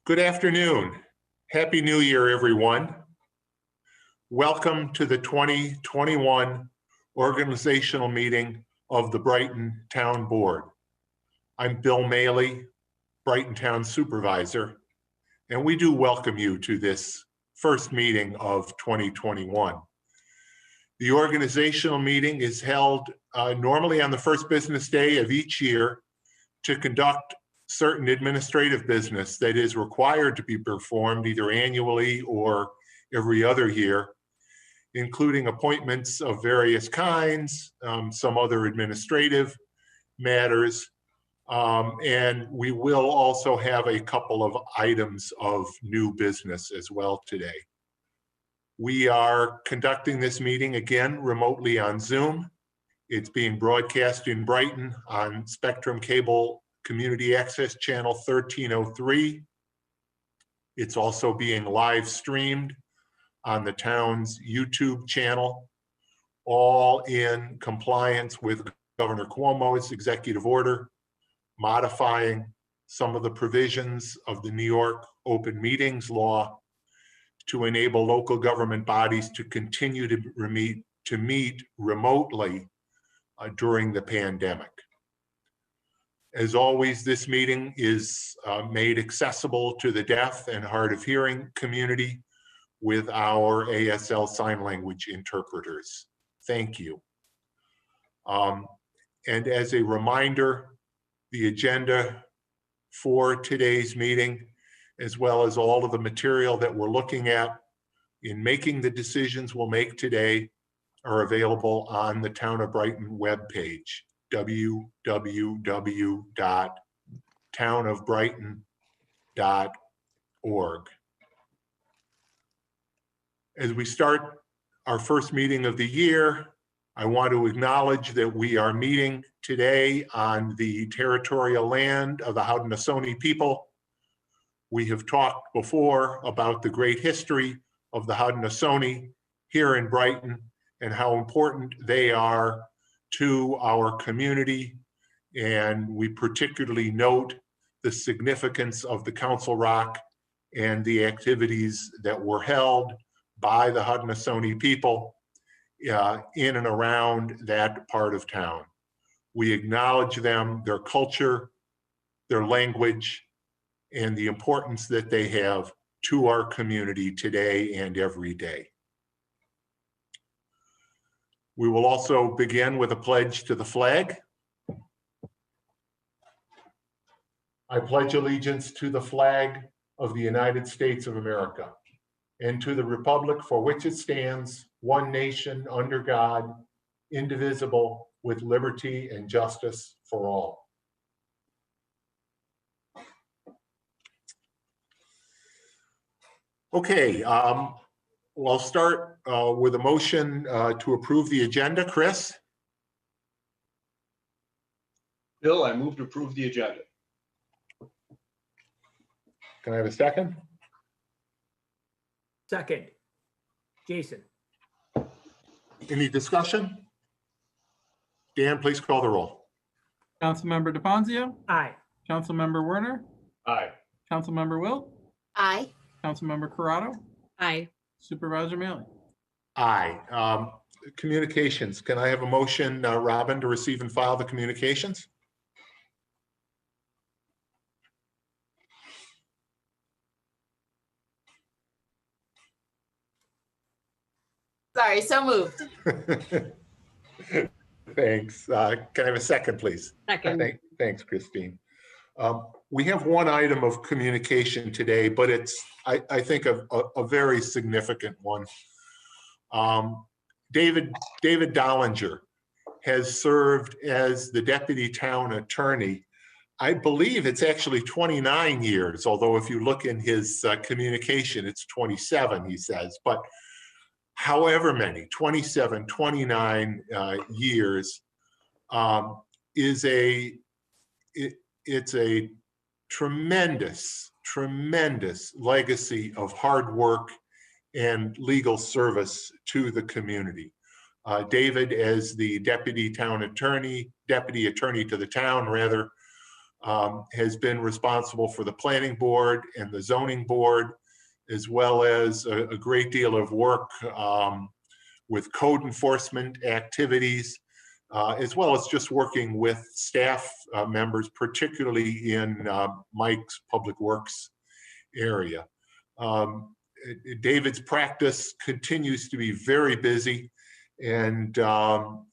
Good afternoon. Happy New Year, everyone. Welcome to the 2021 organizational meeting of the Brighton Town Board. I'm Bill Maley, Brighton Town Supervisor, and we do welcome you to this first meeting of 2021. The organizational meeting is held normally on the first business day of each year to conduct certain administrative business that is required to be performed either annually or every other year, including appointments of various kinds, some other administrative matters, and we will also have a couple of items of new business as well today. We are conducting this meeting again remotely on Zoom. It's being broadcast in Brighton on Spectrum Cable Community Access Channel 1303. It's also being live streamed on the town's YouTube channel, all in compliance with Governor Cuomo's executive order, modifying some of the provisions of the New York Open Meetings Law to enable local government bodies to continue to meet remotely during the pandemic. As always, this meeting is made accessible to the deaf and hard of hearing community with our ASL sign language interpreters. Thank you. And as a reminder, the agenda for today's meeting, as well as all of the material that we're looking at in making the decisions we'll make today, are available on the Town of Brighton webpage, www.townofbrighton.org. As we start our first meeting of the year, I want to acknowledge that we are meeting today on the territorial land of the Haudenosaunee people. We have talked before about the great history of the Haudenosaunee here in Brighton and how important they are to our community, and we particularly note the significance of the Council Rock and the activities that were held by the Haudenosaunee people in and around that part of town. We acknowledge them, their culture, their language, and the importance that they have to our community today and every day. We will also begin with a pledge to the flag. I pledge allegiance to the flag of the United States of America and to the republic for which it stands, one nation under God, indivisible, with liberty and justice for all. Okay, I'll start with a motion to approve the agenda. Chris? Bill, I move to approve the agenda. Can I have a second? Second. Jason. Any discussion? Dan, please call the roll. Councilmember ponzio. Aye. Councilmember Werner. Aye. Councilmember Wilt. Aye. Councilmember Corrado. Aye. Supervisor Maley. Aye. Communications. Can I have a motion, Robin, to receive and file the communications? Sorry, so moved. Thanks. Can I have a second, please? Second. Thanks, Christine. We have one item of communication today, but it's, I think, a very significant one. David Dollinger has served as the deputy town attorney. I believe it's actually 29 years, although if you look in his communication, it's 27, he says. But however many, 27, 29 years, it's a tremendous legacy of hard work and legal service to the community. David, as the deputy attorney to the town, rather, has been responsible for the planning board and the zoning board, as well as a great deal of work with code enforcement activities, as well as just working with staff members, particularly in Mike's Public Works area. David's practice continues to be very busy, and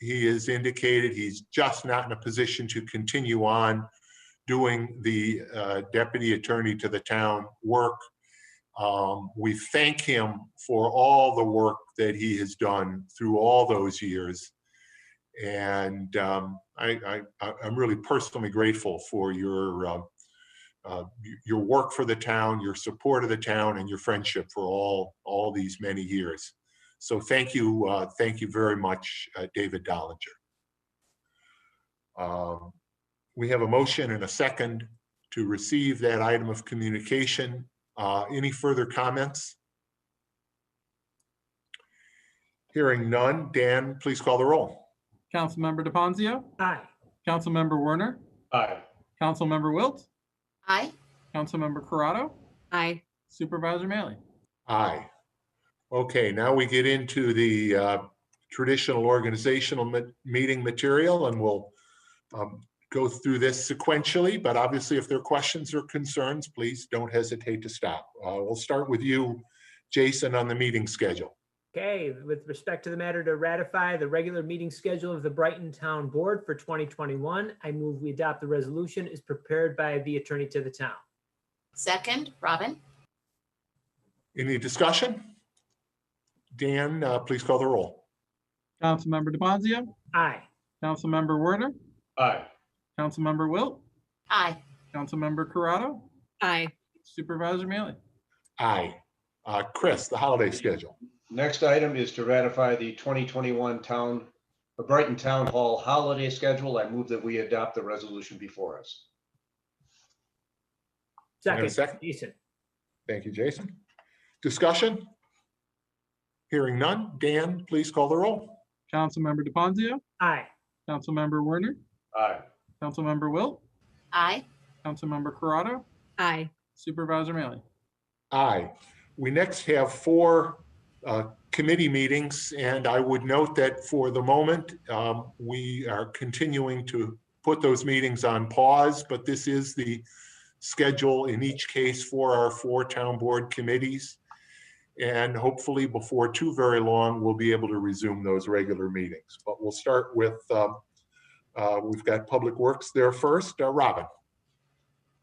he has indicated he's just not in a position to continue on doing the deputy attorney to the town work. We thank him for all the work that he has done through all those years. And I'm really personally grateful for your work for the town, your support of the town, and your friendship for all these many years. So thank you very much, David Dollinger. We have a motion and a second to receive that item of communication. Any further comments? Hearing none, Dan, please call the roll. Councilmember DePonzio, Aye. Councilmember Werner, Aye. Councilmember Wilt, Aye. Councilmember Corrado, Aye. Supervisor Mealy. Aye. Okay, now we get into the traditional organizational meeting material, and we'll go through this sequentially, but obviously if there are questions or concerns, please don't hesitate to stop. We'll start with you, Jason, on the meeting schedule. Okay, with respect to the matter to ratify the regular meeting schedule of the Brighton Town Board for 2021, I move we adopt the resolution as prepared by the attorney to the town. Second, Robin. Any discussion? Dan, please call the roll. Councilmember DePonzio, Aye. Councilmember Werner, Aye. Councilmember Wilt, Aye. Councilmember Corrado, Aye. Supervisor Mealy. Aye. Chris, the holiday schedule. Next item is to ratify the 2021 Brighton Town Hall holiday schedule. I move that we adopt the resolution before us. Second, Jason. Thank you, Jason. Discussion? Hearing none. Dan, please call the roll. Councilmember DePonzio, Aye. Councilmember Werner, Aye. Councilmember Wilt, Aye. Councilmember Corrado, Aye. Supervisor Mealy. Aye. We next have 4 committee meetings, and I would note that for the moment, we are continuing to put those meetings on pause, but this is the schedule in each case for our 4 town board committees. And hopefully before too very long, we'll be able to resume those regular meetings. But we'll start with, we've got Public Works there first. Robin.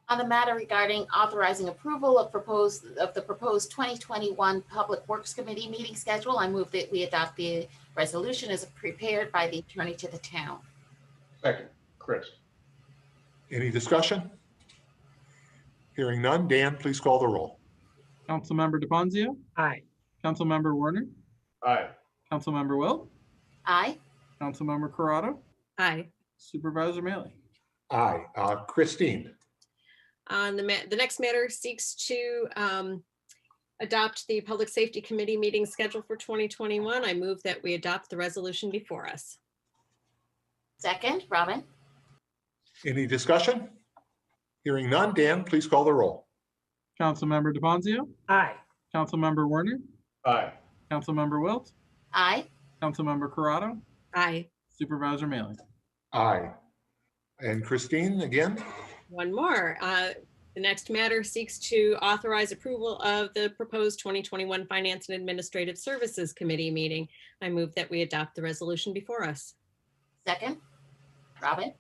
On the matter regarding authorizing approval of the proposed 2021 Public Works Committee meeting schedule, I move that we adopt the resolution as prepared by the attorney to the town. Second, Chris. Any discussion? Hearing none. Dan, please call the roll. Councilmember DePonzio, Aye. Councilmember Werner, Aye. Councilmember Wilt, Aye. Councilmember Corrado, Aye. Supervisor Mealy. Aye. Christine. On the next matter seeks to adopt the Public Safety Committee meeting schedule for 2021. I move that we adopt the resolution before us. Second, Robin. Any discussion? Hearing none. Dan, please call the roll. Councilmember DePonzio, Aye. Councilmember Werner, Aye. Councilmember Wilt, Aye. Councilmember Corrado, Aye. Supervisor Mealy. Aye. And Christine, again? One more. The next matter seeks to authorize approval of the proposed 2021 Finance and Administrative Services Committee meeting. I move that we adopt the resolution before us. Second, Robin.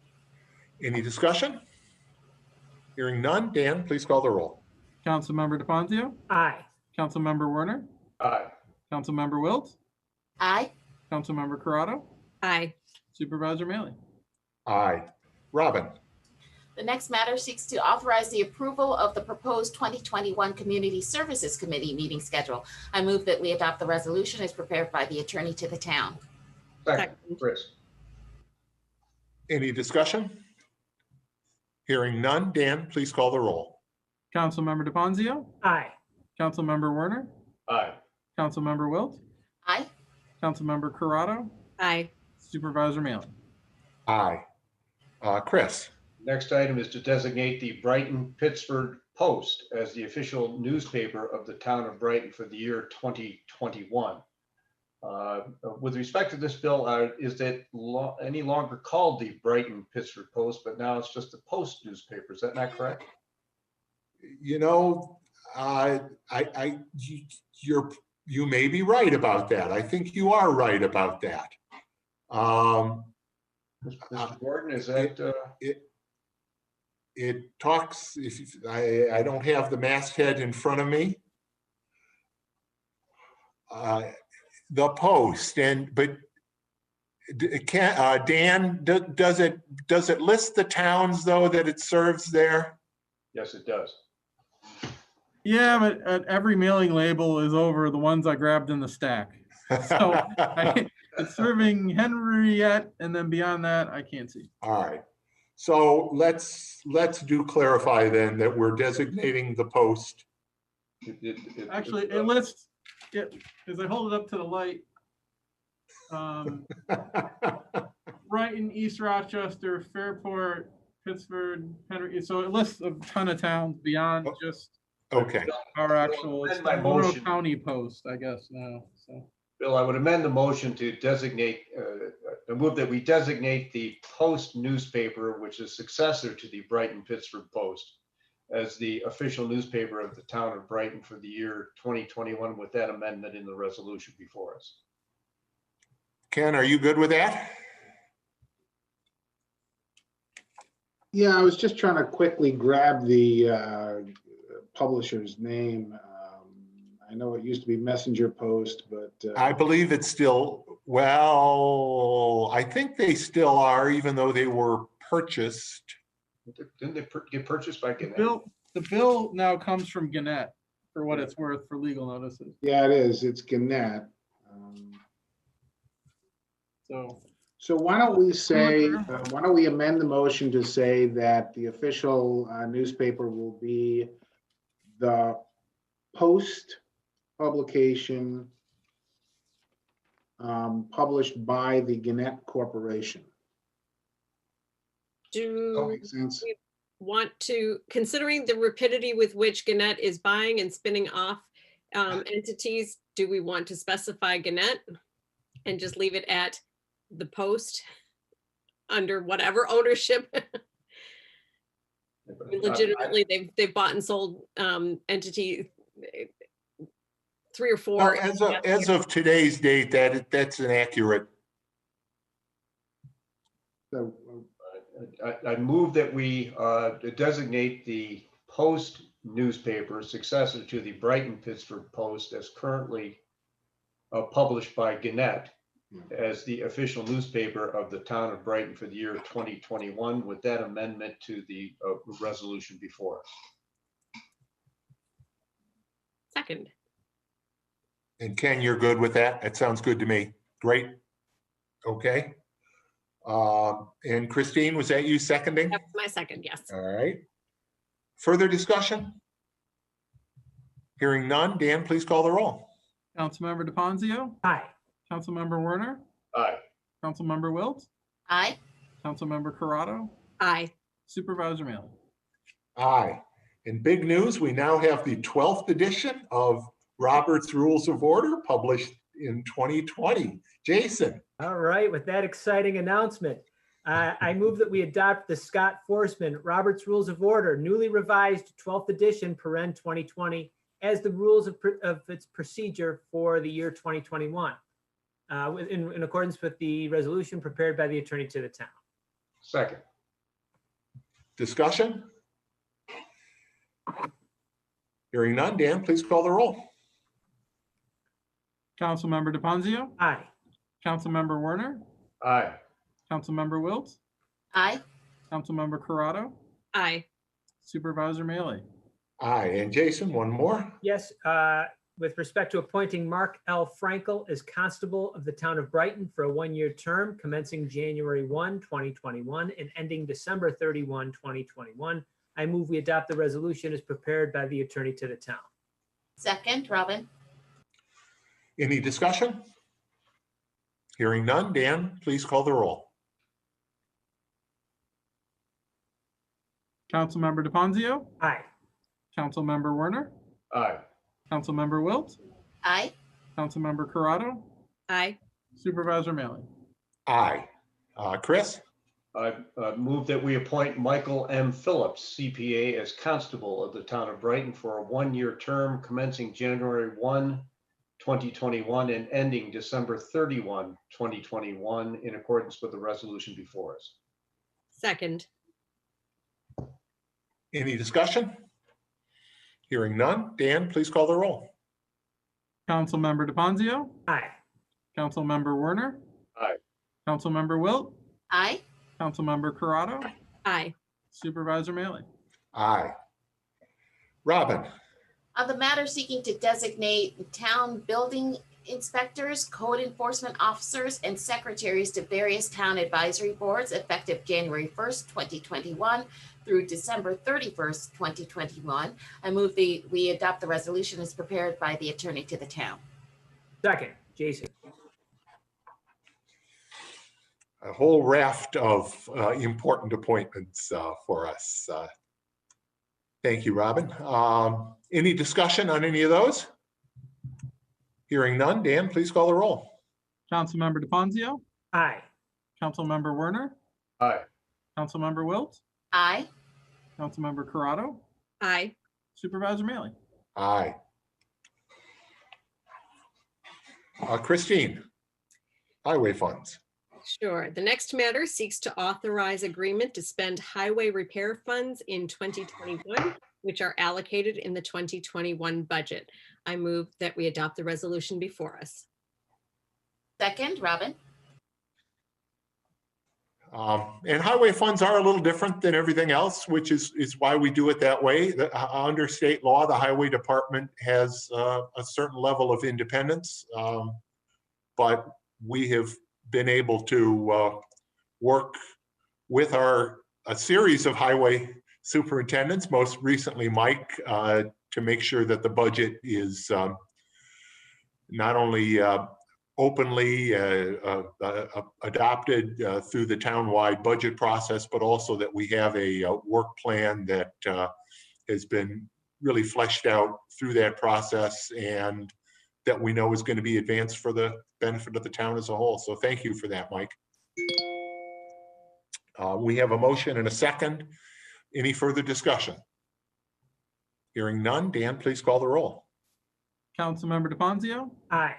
Any discussion? Hearing none. Dan, please call the roll. Councilmember DePonzio, Aye. Councilmember Werner, Aye. Councilmember Wilt, Aye. Councilmember Corrado, Aye. Supervisor Mealy. Aye. Robin. The next matter seeks to authorize the approval of the proposed 2021 Community Services Committee meeting schedule. I move that we adopt the resolution as prepared by the attorney to the town. Second, Chris. Any discussion? Hearing none. Dan, please call the roll. Councilmember DePonzio, Aye. Councilmember Werner, Aye. Councilmember Wilt, Aye. Councilmember Corrado, Aye. Supervisor Mealy. Aye. Chris. Next item is to designate the Brighton Pittsford Post as the official newspaper of the town of Brighton for the year 2021. With respect to this bill, is it any longer called the Brighton Pittsford Post, but now it's just the Post newspaper? Is that not correct? You know, you may be right about that. I think you are right about that. Mr. Gordon, is that? It talks, I don't have the masthead in front of me. The Post, but Dan, does it list the towns though that it serves there? Yes, it does. Yeah, but every mailing label is over the ones I grabbed in the stack. So it's serving Henriette, and then beyond that, I can't see. All right. So let's do clarify then that we're designating the Post. Actually, it lists it as I hold it up to the light. Brighton, East Rochester, Fairport, Pittsford, Henry. So it lists a ton of towns beyond just Okay. our actual Monroe County Post, I guess now. So, Bill, I would amend the motion to designate, move that we designate the Post newspaper, which is successor to the Brighton Pittsford Post, as the official newspaper of the town of Brighton for the year 2021, with that amendment in the resolution before us. Ken, are you good with that? Yeah, I was just trying to quickly grab the publisher's name. I know it used to be Messenger Post, but I believe it's still, well, I think they still are, even though they were purchased. Didn't they get purchased by Gannett? the bill now comes from Gannett, for what it's worth, for legal notices. yeah, it is. It's Gannett. So why don't we say, why don't we amend the motion to say that the official newspaper will be the Post publication published by the Gannett Corporation. That makes sense. We want to, considering the rapidity with which Gannett is buying and spinning off entities, do we want to specify Gannett and just leave it at the Post under whatever ownership? Legitimately, they've bought and sold entity 3 or 4. Well, as of today's date, that's inaccurate. So I move that we designate the Post newspaper successor to the Brighton Pittsford Post, as currently published by Gannett, as the official newspaper of the town of Brighton for the year 2021, with that amendment to the resolution before us. Second. And Ken, you're good with that? That sounds good to me. Great. Okay. And Christine, was that you seconding? That's my second, yes. All right. Further discussion? Hearing none. Dan, please call the roll. Councilmember DePonzio, Aye. Councilmember Werner, Aye. Councilmember Wilt, Aye. Councilmember Corrado, Aye. Supervisor Mailey. Aye. In big news, we now have the 12th edition of Robert's Rules of Order, published in 2020. Jason. All right, with that exciting announcement, I move that we adopt the Scott Forestman Robert's Rules of Order, newly revised 12th edition, paren 2020, as the rules of its procedure for the year 2021, in accordance with the resolution prepared by the attorney to the town. Second. Discussion? Hearing none. Dan, please call the roll. Councilmember DePonzio, Aye. Councilmember Werner, Aye. Councilmember Wilt, Aye. Councilmember Corrado, Aye. Supervisor Mailey. Aye. And Jason, one more. Yes, with respect to appointing Mark L. Frankel as Constable of the Town of Brighton for a one-year term commencing January 1, 2021 and ending December 31, 2021, I move we adopt the resolution as prepared by the attorney to the town. Second, Robin. Any discussion? Hearing none. Dan, please call the roll. Councilmember DePonzio, Aye. Councilmember Werner, Aye. Councilmember Wilt, Aye. Councilmember Corrado, Aye. Supervisor Maley. Aye. Chris? I move that we appoint Michael M. Phillips, CPA, as constable of the town of Brighton for a one-year term commencing January 1, 2021 and ending December 31, 2021, in accordance with the resolution before us. Second. Any discussion? Hearing none. Dan, please call the roll. Councilmember DePonzio, Aye. Councilmember Werner, Aye. Councilmember Wilt, Aye. Councilmember Corrado, Aye. Supervisor Maley. Aye. Robin? On the matter seeking to designate town building inspectors, code enforcement officers, and secretaries to various town advisory boards effective January 1st, 2021 through December 31st, 2021, I move we adopt the resolution as prepared by the attorney to the town. Second, Jason. A whole raft of important appointments for us. Thank you, Robin. Any discussion on any of those? Hearing none. Dan, please call the roll. Councilmember DePonzio, Aye. Councilmember Werner, Aye. Councilmember Wilt, Aye. Councilmember Corrado, Aye. Supervisor Maley. Aye. Christine, highway funds. Sure. The next matter seeks to authorize agreement to spend highway repair funds in 2021, which are allocated in the 2021 budget. I move that we adopt the resolution before us. Second, Robin. And highway funds are a little different than everything else, which is why we do it that way. Under state law, the highway department has a certain level of independence, but we have been able to work with a series of highway superintendents, most recently Mike, to make sure that the budget is not only openly adopted through the town-wide budget process, but also that we have a work plan that has been really fleshed out through that process and that we know is going to be advanced for the benefit of the town as a whole. So thank you for that, Mike. We have a motion and a second. Any further discussion? Hearing none. Dan, please call the roll. Councilmember DePonzio, Aye.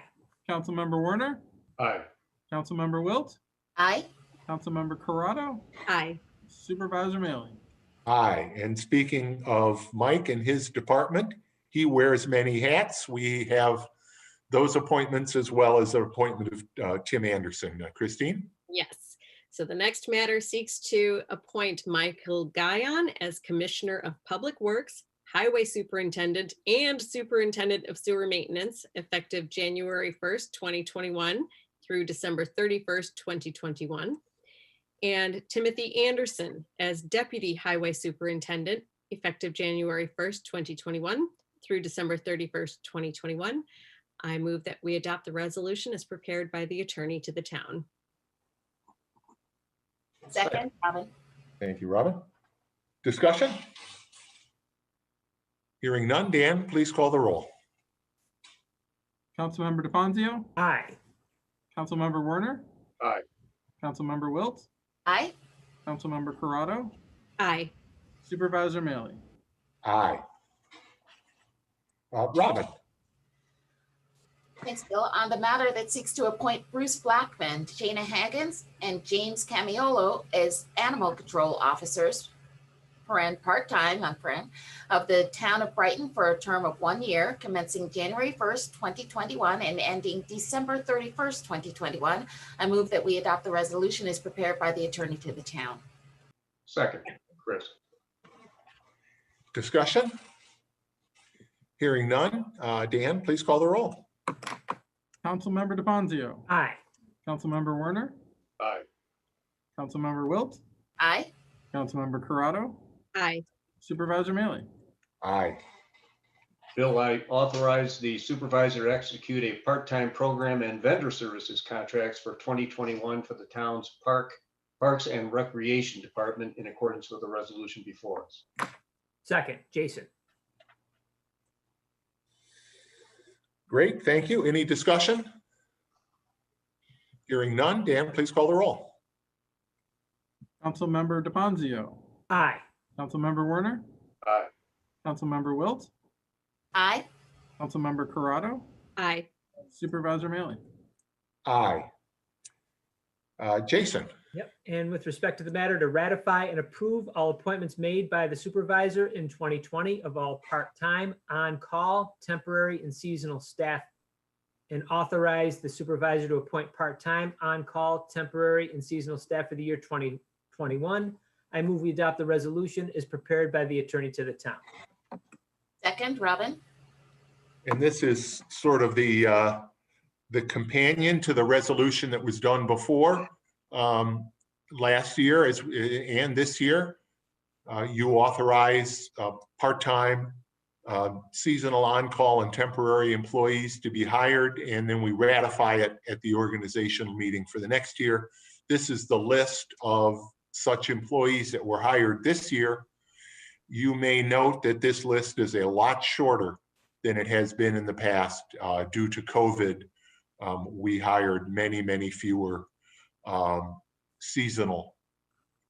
Councilmember Werner, Aye. Councilmember Wilt, Aye. Councilmember Corrado, Aye. Supervisor Maley. Aye. And speaking of Mike and his department, he wears many hats. We have those appointments as well as the appointment of Tim Anderson. Christine? Yes. So the next matter seeks to appoint Michael Guyon as Commissioner of Public Works, Highway Superintendent, and Superintendent of Sewer Maintenance effective January 1st, 2021 through December 31st, 2021. And Timothy Anderson as Deputy Highway Superintendent effective January 1st, 2021 through December 31st, 2021. I move that we adopt the resolution as prepared by the attorney to the town. Second, Robin. Thank you, Robin. Discussion? Hearing none. Dan, please call the roll. Councilmember DePonzio, Aye. Councilmember Werner, Aye. Councilmember Wilt, Aye. Councilmember Corrado, Aye. Supervisor Maley. Aye. Robin? Thanks, Bill. On the matter that seeks to appoint Bruce Blackman, Shana Haggins, and James Camiolo as animal control officers, part-time, of the town of Brighton for a term of 1 year, commencing January 1st, 2021 and ending December 31st, 2021. I move that we adopt the resolution as prepared by the attorney to the town. Second, Chris. Discussion? Hearing none. Dan, please call the roll. Councilmember DePonzio, Aye. Councilmember Werner, Aye. Councilmember Wilt, Aye. Councilmember Corrado, Aye. Supervisor Maley. Aye. Bill, I authorize the supervisor to execute a part-time program and vendor services contracts for 2021 for the town's park Parks and Recreation Department in accordance with the resolution before us. Second, Jason. Great, thank you. Any discussion? Hearing none, Dan, please call the roll. Councilmember DePonzio, Aye. Councilmember Werner, Aye. Councilmember Wilt, Aye. Councilmember Corrado, Aye. Supervisor Maley. Aye. Jason. Yep. And with respect to the matter to ratify and approve all appointments made by the supervisor in 2020 of all part-time, on-call, temporary, and seasonal staff, and authorize the supervisor to appoint part-time, on-call, temporary, and seasonal staff for the year 2021. I move we adopt the resolution as prepared by the attorney to the town. Second, Robin. And this is sort of the companion to the resolution that was done before last year and this year. You authorize part-time, seasonal on-call and temporary employees to be hired, and then we ratify it at the organizational meeting for the next year. This is the list of such employees that were hired this year. You may note that this list is a lot shorter than it has been in the past due to COVID. We hired many, many fewer seasonal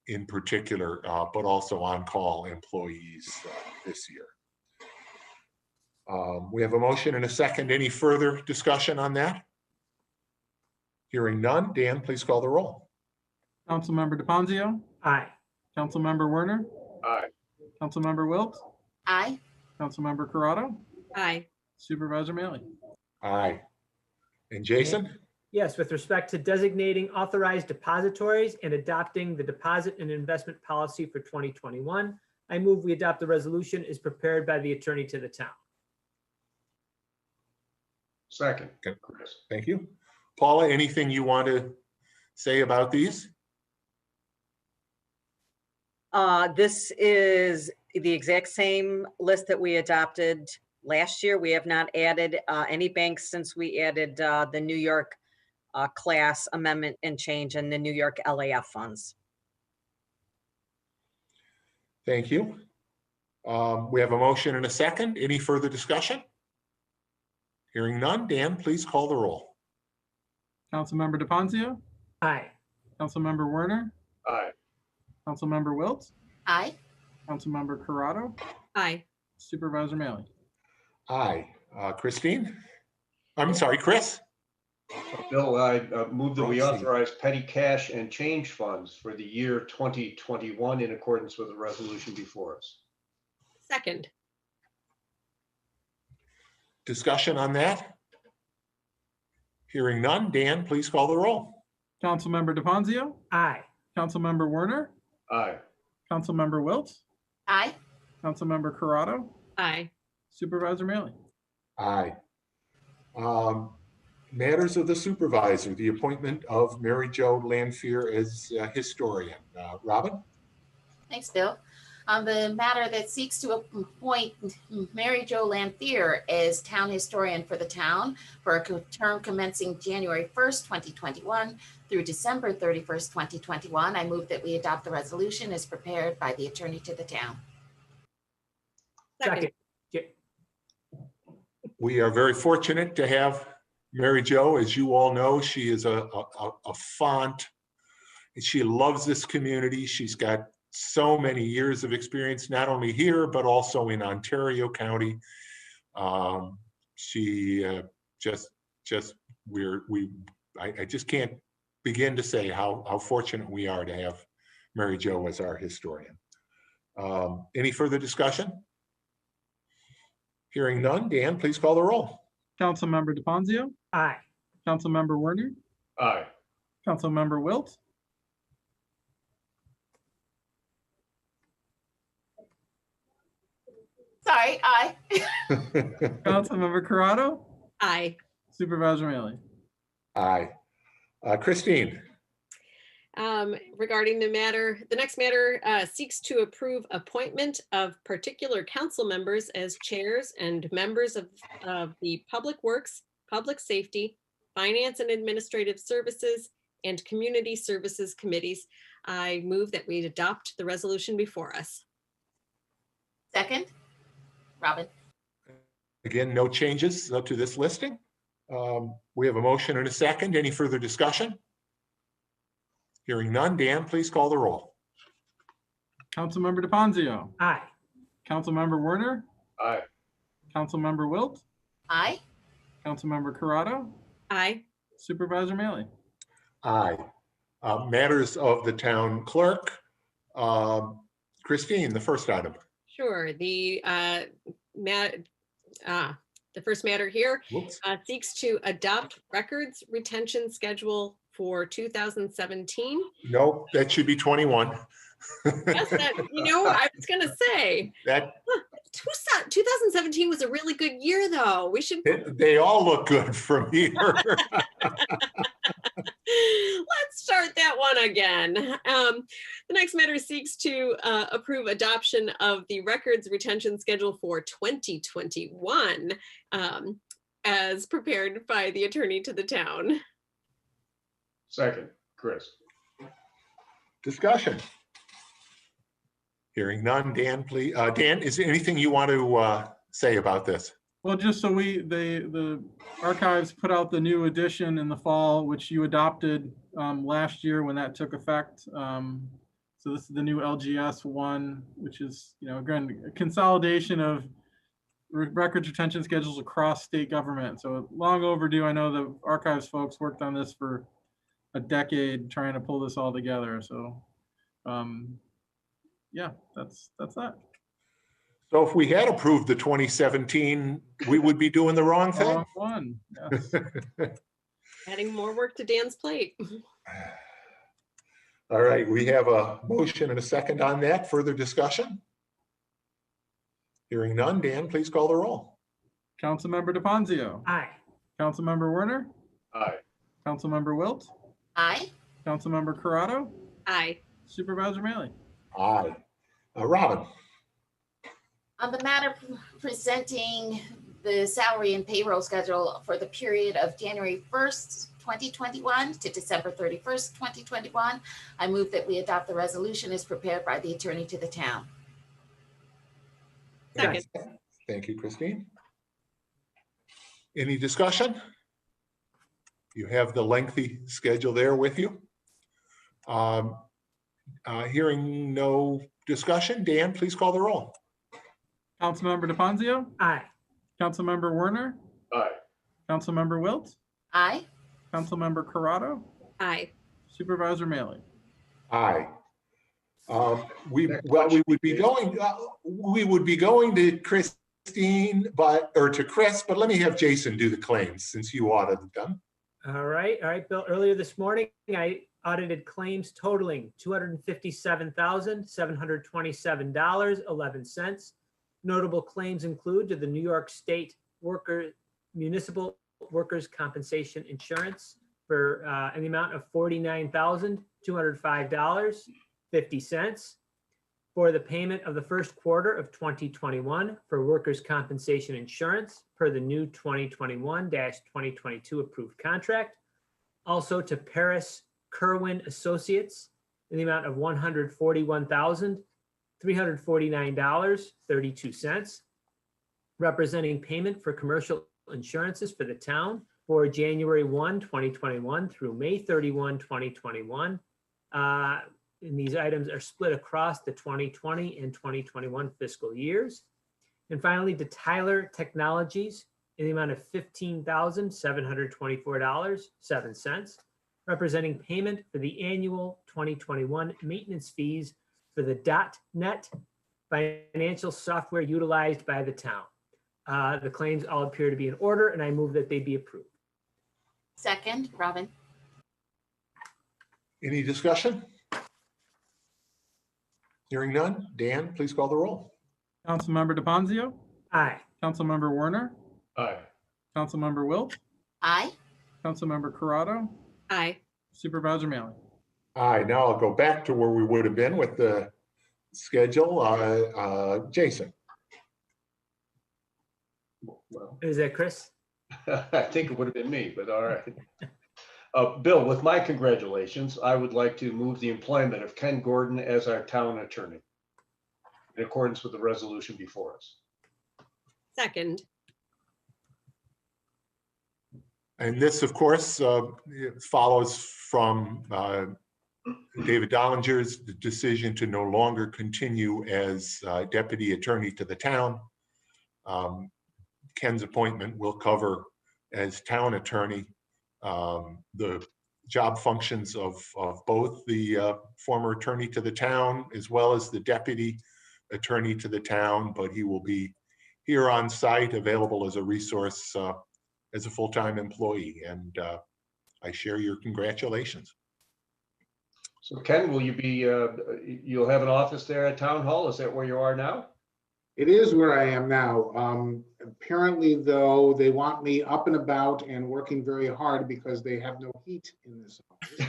in particular, but also on-call employees this year. We have a motion and a second. Any further discussion on that? Hearing none, Dan, please call the roll. Councilmember DePonzio, Aye. Councilmember Werner, Aye. Councilmember Wilt, Aye. Councilmember Corrado, Aye. Supervisor Maley. Aye. And Jason? Yes, with respect to designating authorized depositories and adopting the deposit and investment policy for 2021, I move we adopt the resolution as prepared by the attorney to the town. Second, Okay. Chris. Thank you. Paula, anything you want to say about these? This is the exact same list that we adopted last year. We have not added any banks since we added the New York class amendment and change and the New York LAF funds. Thank you. We have a motion and a second. Any further discussion? Hearing none, Dan, please call the roll. Councilmember DePonzio, Aye. Councilmember Werner, Aye. Councilmember Wilt, Aye. Councilmember Corrado, Aye. Supervisor Maley. Aye. Christine? I'm sorry, Chris? Bill, I move that we Proceed. authorize petty cash and change funds for the year 2021 in accordance with the resolution before us. Second. Discussion on that? Hearing none, Dan, please call the roll. Councilmember DePonzio, Aye. Councilmember Werner, Aye. Councilmember Wilt, Aye. Councilmember Corrado, Aye. Supervisor Maley. Aye. Matters of the supervisor, the appointment of Mary Jo Lanphier as historian. Robin? Thanks, Bill. On the matter that seeks to appoint Mary Jo Lanphier as town historian for the town for a term commencing January 1st, 2021 through December 31st, 2021, I move that we adopt the resolution as prepared by the attorney to the town. Second. We are very fortunate to have Mary Jo. As you all know, she is a font. She loves this community. She's got so many years of experience, not only here, but also in Ontario County. I just can't begin to say how fortunate we are to have Mary Jo as our historian. Any further discussion? Hearing none, Dan, please call the roll. Councilmember DePonzio, Aye. Councilmember Werner, Aye. Councilmember Wilt, Sorry, aye. Councilmember Corrado, Aye. Supervisor Maley. Aye. Christine? Regarding the next matter seeks to approve appointment of particular council members as chairs and members of the Public Works, Public Safety, Finance and Administrative Services, and Community Services Committees. I move that we adopt the resolution before us. Second, Robin. Again, no changes to this listing. We have a motion and a second. Any further discussion? Hearing none. Dan, please call the roll. Councilmember DePonzio, Aye. Councilmember Werner, Aye. Councilmember Wilt, Aye. Councilmember Corrado, Aye. Supervisor Maley. Aye. Matters of the town clerk. Christine, the first item. Sure. The first matter here Whoops. seeks to adopt records retention schedule for 2017. No, that should be 21. Yes, that, I was going to say That 2017 was a really good year, though. We should. they all look good from here. Let's start that one again. The next matter seeks to approve adoption of the records retention schedule for 2021 as prepared by the attorney to the town. Second, Chris. Discussion. Hearing none. Dan, please. Dan, is there anything you want to say about this? Well, just so the archives put out the new edition in the fall, which you adopted last year when that took effect. So this is the new LGS one, which is, again, a consolidation of records retention schedules across state government. So long overdue. I know the archives folks worked on this for a decade trying to pull this all together. So yeah, that's that. So if we had approved the 2017, we would be doing the wrong thing. Wrong one. Yes. Adding more work to Dan's plate. All right, we have a motion and a second on that. Further discussion? Hearing none. Dan, please call the roll. Councilmember DePonzio. Aye. Councilmember Werner. Aye. Councilmember Wilt. Aye. Councilmember Corrado. Aye. Supervisor Maley. Aye. Robin. On the matter presenting the salary and payroll schedule for the period of January 1st, 2021 to December 31st, 2021, I move that we adopt the resolution as prepared by the attorney to the town. Second. Thank you, Christine. Any discussion? You have the lengthy schedule there with you. Hearing no discussion, Dan, please call the roll. Councilmember DePonzio. Aye. Councilmember Werner. Aye. Councilmember Wilt. Aye. Councilmember Corrado. Aye. Supervisor Maley. Aye. We would be going to Christine, to Chris, but let me have Jason do the claims since you audited them. All right, Bill. Earlier this morning, I audited claims totaling $257,727.11. Notable claims include to the New York State Municipal Workers' Compensation Insurance for in the amount of $49,205.50 for the payment of the first quarter of 2021 for workers' compensation insurance per the new 2021-2022 approved contract. Also to Paris Kerwin Associates in the amount of $141,349.32, representing payment for commercial insurances for the town for January 1, 2021 through May 31, 2021. And these items are split across the 2020 and 2021 fiscal years. And finally, to Tyler Technologies in the amount of $15,724.07, representing payment for the annual 2021 maintenance fees for the .NET financial software utilized by the town. The claims all appear to be in order, and I move that they be approved. Second, Robin. Any discussion? Hearing none. Dan, please call the roll. Councilmember DePonzio. Aye. Councilmember Werner. Aye. Councilmember Wilt. Aye. Councilmember Corrado. Aye. Supervisor Maley. Aye. Now I'll go back to where we would have been with the schedule. Jason. Well, Is that Chris? I think it would have been me, but all right. Bill, with my congratulations, I would like to move the employment of Ken Gordon as our town attorney in accordance with the resolution before us. Second. And this, of course, follows from David Dollinger's decision to no longer continue as deputy attorney to the town. Ken's appointment will cover as town attorney the job functions of both the former attorney to the town as well as the deputy attorney to the town, but he will be here on site, available as a resource as a full-time employee. And I share your congratulations. So Ken, will you be, you'll have an office there at Town Hall? Is that where you are now? It is where I am now. Apparently, though, they want me up and about and working very hard because they have no heat in this office.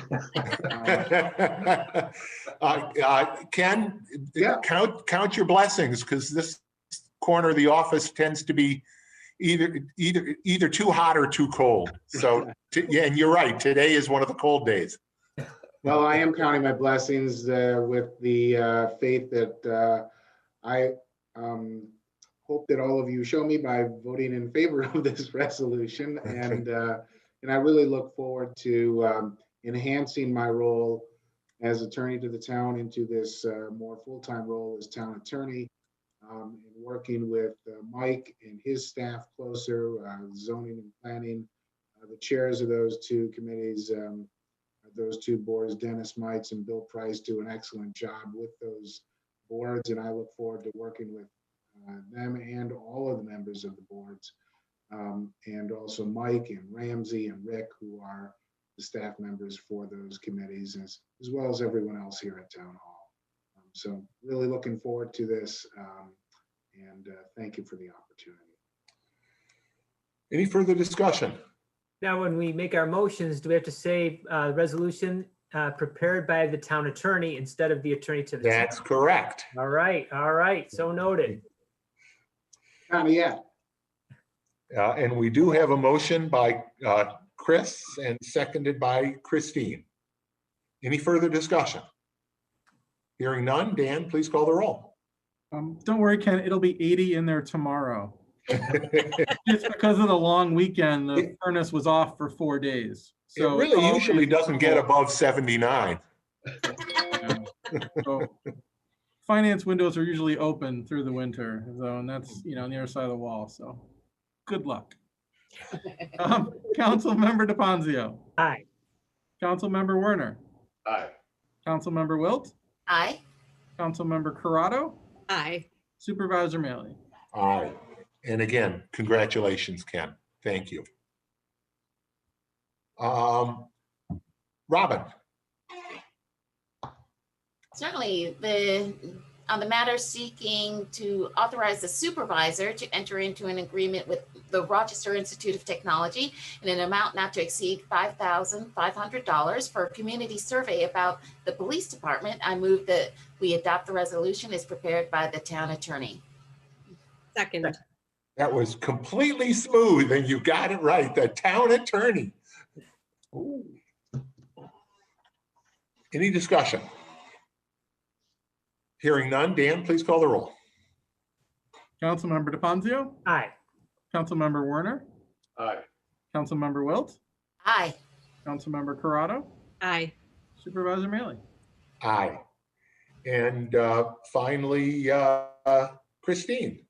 Ken, Yeah. count your blessings, because this corner of the office tends to be either too hot or too cold. So yeah, and you're right. Today is one of the cold days. Well, I am counting my blessings with the faith that I hope that all of you show me by voting in favor of this resolution. And I really look forward to enhancing my role as attorney to the town into this more full-time role as town attorney, and working with Mike and his staff closer, zoning and planning, the chairs of those two committees, those two boards, Dennis Mites and Bill Price, do an excellent job with those boards, and I look forward to working with them and all of the members of the boards, and also Mike and Ramsey and Rick, who are the staff members for those committees, as well as everyone else here at Town Hall. So really looking forward to this, and thank you for the opportunity. Any further discussion? Now, when we make our motions, do we have to say resolution prepared by the town attorney instead of the attorney to the town? That's correct. All right, so noted. Not yet. And we do have a motion by Chris and seconded by Christine. Any further discussion? Hearing none, Dan, please call the roll. Don't worry, Ken, it'll be 80 in there tomorrow. Just because of the long weekend, the furnace was off for 4 days. So it really usually doesn't get above 79. Yeah. So finance windows are usually open through the winter, so, and that's, you know, on the other side of the wall. So good luck. Councilmember DePonzio. Aye. Councilmember Werner. Aye. Councilmember Wilt. Aye. Councilmember Corrado. Aye. Supervisor Maley. Aye. And again, congratulations, Ken. Thank you. Robin. Certainly, on the matter seeking to authorize the supervisor to enter into an agreement with the Rochester Institute of Technology in an amount not to exceed $5,500 for a community survey about the police department, I move that we adopt the resolution as prepared by the town attorney. Second. That was completely smooth and you got it right. The town attorney. Ooh. Any discussion? Hearing none, Dan, please call the roll. Councilmember DePonzio. Aye. Councilmember Werner. Aye. Councilmember Wilt. Aye. Councilmember Corrado. Aye. Supervisor Maley. Aye. And finally, Christine.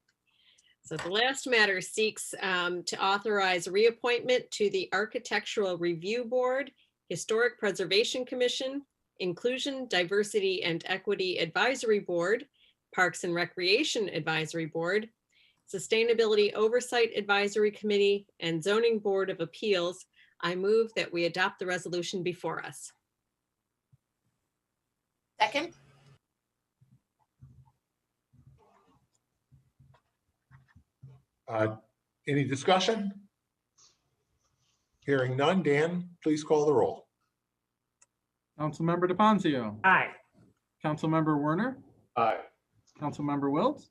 So the last matter seeks to authorize reappointment to the Architectural Review Board, Historic Preservation Commission, Inclusion, Diversity, and Equity Advisory Board, Parks and Recreation Advisory Board, Sustainability Oversight Advisory Committee, and Zoning Board of Appeals. I move that we adopt the resolution before us. Second. Any discussion? Hearing none, Dan, please call the roll. Councilmember DePonzio. Aye. Councilmember Werner. Aye. Councilmember Wilt.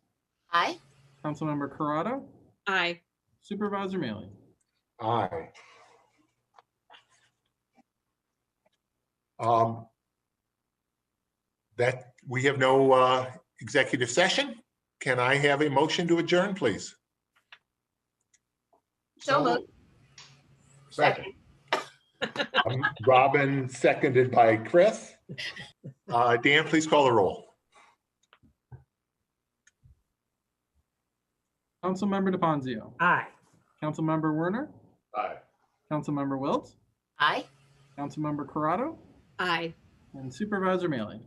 Aye. Councilmember Corrado. Aye. Supervisor Maley. Aye. That we have no executive session. Can I have a motion to adjourn, please? So moved. Second. Robin, seconded by Chris. Dan, please call the roll. Councilmember DePonzio, Aye. Councilmember Werner, Aye. Councilmember Wilt, Aye. Councilmember Corrado, Aye. and Supervisor Mealy.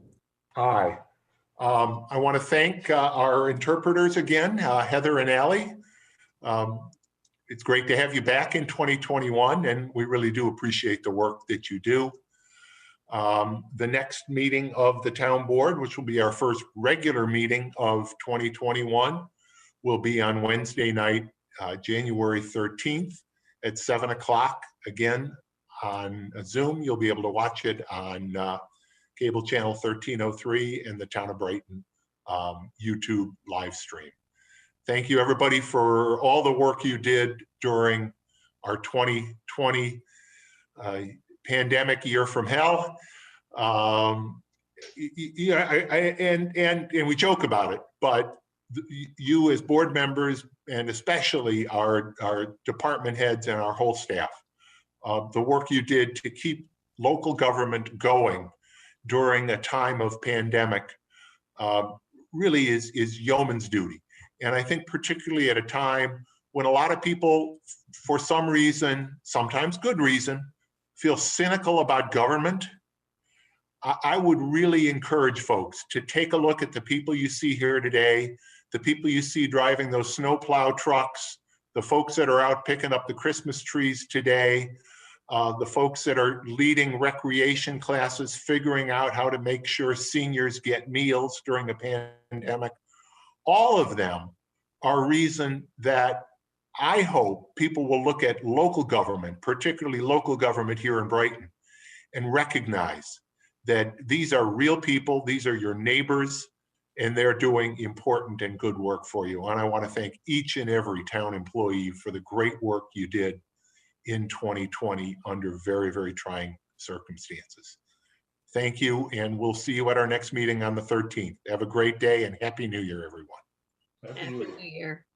Aye. I want to thank our interpreters again, Heather and Allie. It's great to have you back in 2021, and we really do appreciate the work that you do. The next meeting of the town board, which will be our first regular meeting of 2021, will be on Wednesday night, January 13th at 7 o'clock. Again, on Zoom, you'll be able to watch it on cable channel 1303 and the Town of Brighton YouTube live stream. Thank you, everybody, for all the work you did during our 2020 pandemic year from hell. Yeah, and we joke about it, but you as board members, and especially our department heads and our whole staff, the work you did to keep local government going during a time of pandemic really is yeoman's duty. And I think particularly at a time when a lot of people, for some reason, sometimes good reason, feel cynical about government, I would really encourage folks to take a look at the people you see here today, the people you see driving those snowplow trucks, the folks that are out picking up the Christmas trees today, the folks that are leading recreation classes, figuring out how to make sure seniors get meals during a pandemic. All of them are reason that I hope people will look at local government, particularly local government here in Brighton, and recognize that these are real people, these are your neighbors, and they're doing important and good work for you. And I want to thank each and every town employee for the great work you did in 2020 under very, very trying circumstances. Thank you, and we'll see you at our next meeting on the 13th. Have a great day and Happy New Year, everyone. Happy New Year.